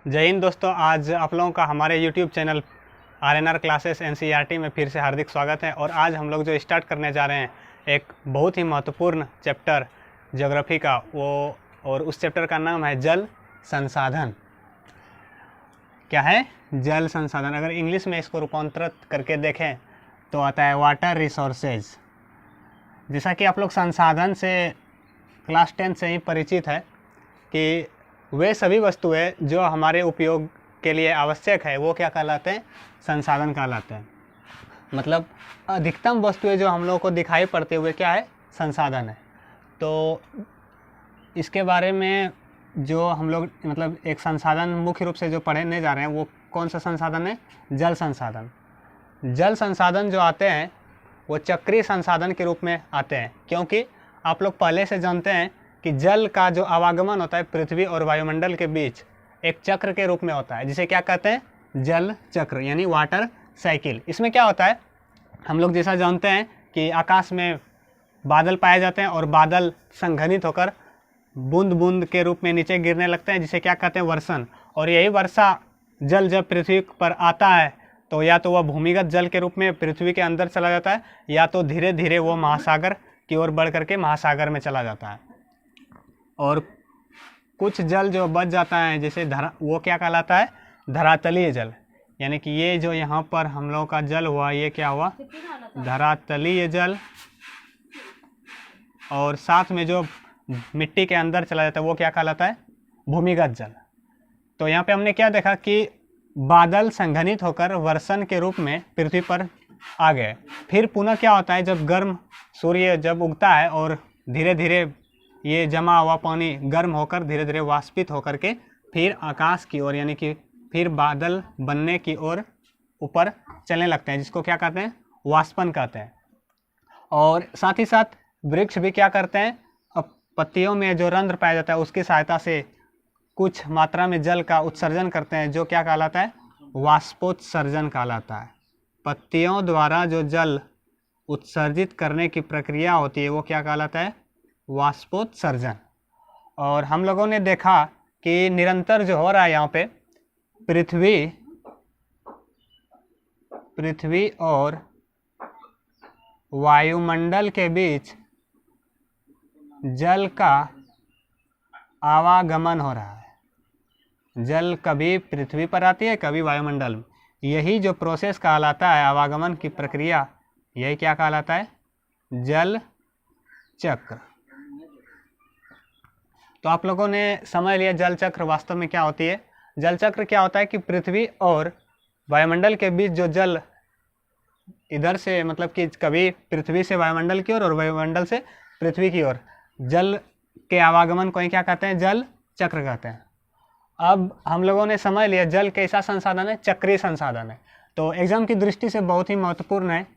जय हिंद दोस्तों। आज आप लोगों का हमारे YouTube channel RNR classes NCERT में फिर से हार्दिक स्वागत है। और आज हम लोग जो स्टार्ट करने जा रहे हैं एक बहुत ही महत्वपूर्ण चैप्टर ज्योग्राफी का, वो और उस चैप्टर का नाम है जल संसाधन। क्या है? जल संसाधन। अगर इंग्लिश में इसको रूपांतरित करके देखें तो आता है वाटर रिसोर्सेज। जैसा कि आप लोग संसाधन से क्लास 10 से ही परिचित है कि वे सभी वस्तुएं जो हमारे उपयोग के लिए आवश्यक है वो क्या कहलाते हैं? संसाधन कहलाते हैं। मतलब अधिकतम वस्तुएं जो हम लोगों को दिखाई पड़ते हुए क्या है? संसाधन है। तो इसके बारे में जो हम लोग मतलब एक संसाधन मुख्य रूप से जो पढ़ने जा रहे हैं वो कौन सा संसाधन है? जल संसाधन। जल संसाधन जो आते हैं वो चक्रीय संसाधन के रूप में आते हैं, क्योंकि आप लोग पहले से जानते हैं कि जल का जो आवागमन होता है पृथ्वी और वायुमंडल के बीच एक चक्र के रूप में होता है, जिसे क्या कहते हैं? जल चक्र, यानी वाटर साइकिल। इसमें क्या होता है? हम लोग जैसा जानते हैं कि आकाश में बादल पाए जाते हैं और बादल संघनित होकर बूंद बूंद के रूप में नीचे गिरने लगते हैं, जिसे क्या कहते हैं? वर्षण। और यही वर्षा जल जब पृथ्वी पर आता है तो या तो वह भूमिगत जल के रूप में पृथ्वी के अंदर चला जाता है, या तो धीरे धीरे वो महासागर की ओर बढ़ करके महासागर में चला जाता है। और कुछ जल जो बच जाता है जैसे वो क्या कहलाता है? धरातलीय जल। यानी कि ये जो यहाँ पर हम लोगों का जल हुआ, ये क्या हुआ? धरातलीय जल। और साथ में जो मिट्टी के अंदर चला जाता है वो क्या कहलाता है? भूमिगत जल। तो यहाँ पे हमने क्या देखा कि बादल संघनित होकर वर्षण के रूप में पृथ्वी पर आ गए। फिर पुनः क्या होता है? जब गर्म सूर्य जब उगता है और धीरे धीरे ये जमा हुआ पानी गर्म होकर धीरे धीरे वाष्पित होकर के फिर आकाश की ओर, यानी कि फिर बादल बनने की ओर ऊपर चलने लगते हैं, जिसको क्या कहते हैं? वाष्पन कहते हैं। और साथ ही साथ वृक्ष भी क्या करते हैं? अब पत्तियों में जो रंध्र पाया जाता है उसकी सहायता से कुछ मात्रा में जल का उत्सर्जन करते हैं, जो क्या कहलाता है? वाष्पोत्सर्जन कहलाता है। पत्तियों द्वारा जो जल उत्सर्जित करने की प्रक्रिया होती है वो क्या कहलाता है? वाष्पोत्सर्जन। और हम लोगों ने देखा कि निरंतर जो हो रहा है यहाँ पे पृथ्वी और वायुमंडल के बीच जल का आवागमन हो रहा है। जल कभी पृथ्वी पर आती है, कभी वायुमंडल में। यही जो प्रोसेस कहलाता है, आवागमन की प्रक्रिया, यही क्या कहलाता है? जल चक्र। तो आप लोगों ने समझ लिया जल चक्र वास्तव में क्या होती है। जल चक्र क्या होता है कि पृथ्वी और वायुमंडल के बीच जो जल इधर से, मतलब कि कभी पृथ्वी से वायुमंडल की ओर और वायुमंडल से पृथ्वी की ओर, जल के आवागमन को ही क्या कहते हैं? जल चक्र कहते हैं। अब हम लोगों ने समझ लिया जल कैसा संसाधन है? चक्रीय संसाधन है। तो एग्जाम की दृष्टि से बहुत ही महत्वपूर्ण है,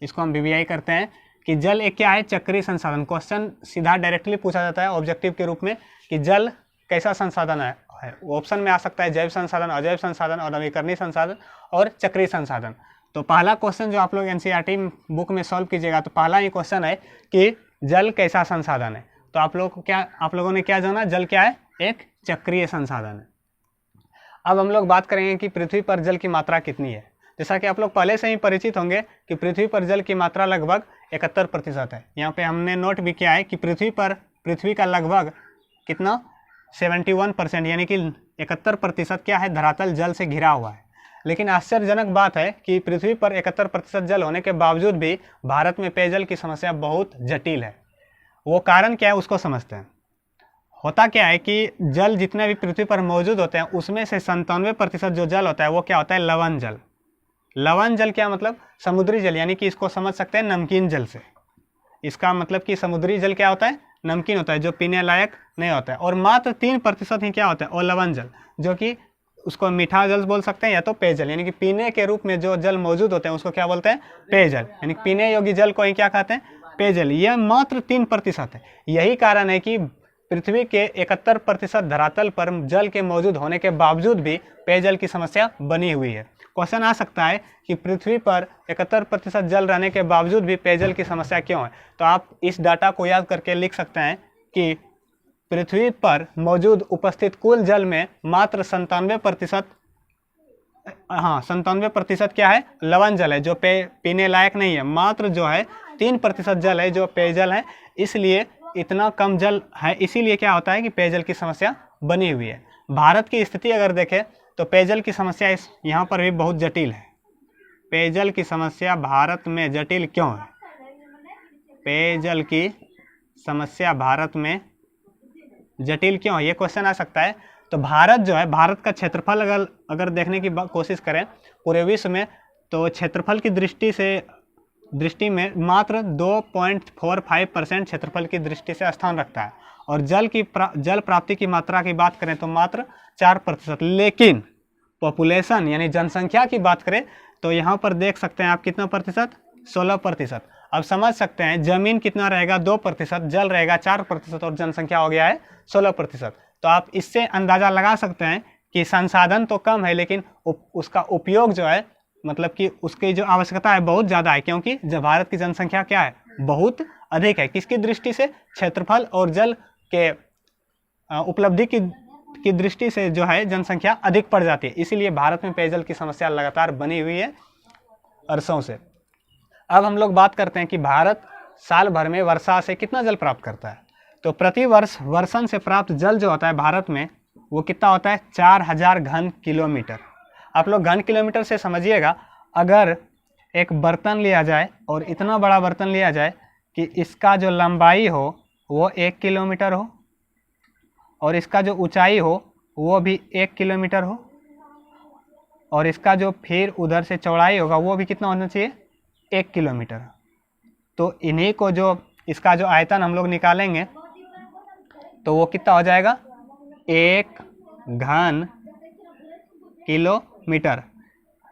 इसको हम BBI करते हैं कि जल एक क्या है? चक्रीय संसाधन। क्वेश्चन सीधा डायरेक्टली पूछा जाता है ऑब्जेक्टिव के रूप में कि जल कैसा संसाधन है। ऑप्शन में आ सकता है जैव संसाधन, अजैव संसाधन और नवीकरणीय संसाधन और चक्रीय संसाधन। तो पहला क्वेश्चन जो आप लोग NCERT बुक में सॉल्व कीजिएगा तो पहला ही क्वेश्चन है कि जल कैसा संसाधन है। तो आप लोगों ने क्या जाना? जल क्या है? एक चक्रीय संसाधन है। अब हम लोग बात करेंगे कि पृथ्वी पर जल की मात्रा कितनी है। जैसा कि आप लोग पहले से ही परिचित होंगे कि पृथ्वी पर जल की मात्रा लगभग 71% है। यहाँ पे हमने नोट भी किया है कि पृथ्वी का लगभग कितना? 71%, यानी कि 71% क्या है? धरातल जल से घिरा हुआ है। लेकिन आश्चर्यजनक बात है कि पृथ्वी पर 71% जल होने के बावजूद भी भारत में पेयजल की समस्या बहुत जटिल है। वो कारण क्या है उसको समझते हैं। होता क्या है कि जल जितने भी पृथ्वी पर मौजूद होते हैं उसमें से 97% जो जल होता है वो क्या होता है? लवण जल। लवण जल क्या मतलब? समुद्री जल, यानी कि इसको समझ सकते हैं नमकीन जल से। इसका मतलब कि समुद्री जल क्या होता है? नमकीन होता है, जो पीने लायक नहीं होता है। और मात्र 3% ही क्या होता है? और लवण जल, जो कि उसको मीठा जल बोल सकते हैं या तो पेयजल, यानी कि पीने के रूप में जो जल मौजूद होते हैं उसको क्या बोलते हैं? पेयजल। यानी पीने योग्य जल को ही क्या कहते हैं? पेयजल। यह मात्र 3% है। यही कारण है कि पृथ्वी के 71% धरातल पर जल के मौजूद होने के बावजूद भी पेयजल की समस्या बनी हुई है। क्वेश्चन आ सकता है कि पृथ्वी पर 71% जल रहने के बावजूद भी पेयजल की समस्या क्यों है। तो आप इस डाटा को याद करके लिख सकते हैं कि पृथ्वी पर मौजूद उपस्थित कुल जल में मात्र 97% 97% क्या है, लवण जल है जो पीने लायक नहीं है। मात्र जो है 3% जल है जो पेयजल है। इसलिए इतना कम जल है, इसीलिए क्या होता है कि पेयजल की समस्या बनी हुई है। भारत की स्थिति अगर देखें तो पेयजल की समस्या यहाँ पर भी बहुत जटिल है। पेयजल की समस्या भारत में जटिल क्यों है? पेयजल की समस्या भारत में जटिल क्यों है, ये क्वेश्चन आ सकता है। तो भारत जो है, भारत का क्षेत्रफल अगर देखने की कोशिश करें पूरे विश्व में, तो क्षेत्रफल की दृष्टि में मात्र 2.45% क्षेत्रफल की दृष्टि से स्थान रखता है। और जल प्राप्ति की मात्रा की बात करें तो मात्र 4%। लेकिन पॉपुलेशन यानी जनसंख्या की बात करें तो यहाँ पर देख सकते हैं आप कितना प्रतिशत, 16%। अब समझ सकते हैं जमीन कितना रहेगा, 2%, जल रहेगा 4% और जनसंख्या हो गया है 16%। तो आप इससे अंदाज़ा लगा सकते हैं कि संसाधन तो कम है लेकिन उसका उपयोग जो है, मतलब कि उसकी जो आवश्यकता है बहुत ज़्यादा है, क्योंकि भारत की जनसंख्या क्या है, बहुत अधिक है। किसकी दृष्टि से? क्षेत्रफल और जल के उपलब्धि की दृष्टि से जो है जनसंख्या अधिक पड़ जाती है। इसीलिए भारत में पेयजल की समस्या लगातार बनी हुई है अरसों से। अब हम लोग बात करते हैं कि भारत साल भर में वर्षा से कितना जल प्राप्त करता है। तो प्रति वर्ष वर्षण से प्राप्त जल जो होता है भारत में, वो कितना होता है, 4000 घन किलोमीटर। आप लोग घन किलोमीटर से समझिएगा, अगर एक बर्तन लिया जाए और इतना बड़ा बर्तन लिया जाए कि इसका जो लंबाई हो वो 1 किलोमीटर हो और इसका जो ऊंचाई हो वो भी 1 किलोमीटर हो और इसका जो फिर उधर से चौड़ाई होगा वो भी कितना होना चाहिए, 1 किलोमीटर। तो इन्हीं को जो इसका जो आयतन हम लोग निकालेंगे तो वो कितना हो जाएगा, 1 घन किलोमीटर।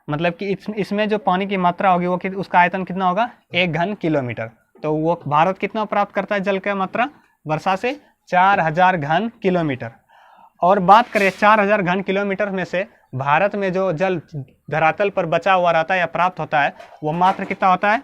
मतलब कि इसमें जो पानी की मात्रा होगी वो उसका आयतन कितना होगा, 1 घन किलोमीटर। तो वो भारत कितना प्राप्त करता है जल का मात्रा वर्षा से, 4000 घन किलोमीटर। और बात करें 4000 घन किलोमीटर में से भारत में जो जल धरातल पर बचा हुआ रहता है या प्राप्त होता है वो मात्र कितना होता है,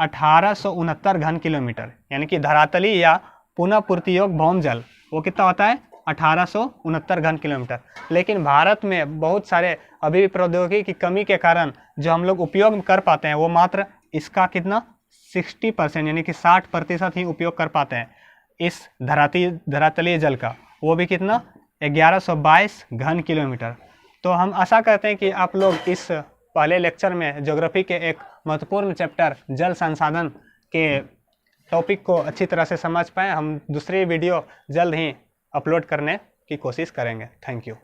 1869 घन किलोमीटर। यानी कि धरातली या पुनः पूर्ति योग्य भौम जल वो कितना होता है, 1869 घन किलोमीटर। लेकिन भारत में बहुत सारे अभी भी प्रौद्योगिकी की कमी के कारण जो हम लोग उपयोग कर पाते हैं वो मात्र इसका कितना, 60% यानी कि 60% ही उपयोग कर पाते हैं इस धरातलीय जल का, वो भी कितना, 1122 घन किलोमीटर। तो हम आशा करते हैं कि आप लोग इस पहले लेक्चर में ज्योग्राफी के एक महत्वपूर्ण चैप्टर जल संसाधन के टॉपिक को अच्छी तरह से समझ पाएँ। हम दूसरी वीडियो जल्द ही अपलोड करने की कोशिश करेंगे। Thank you.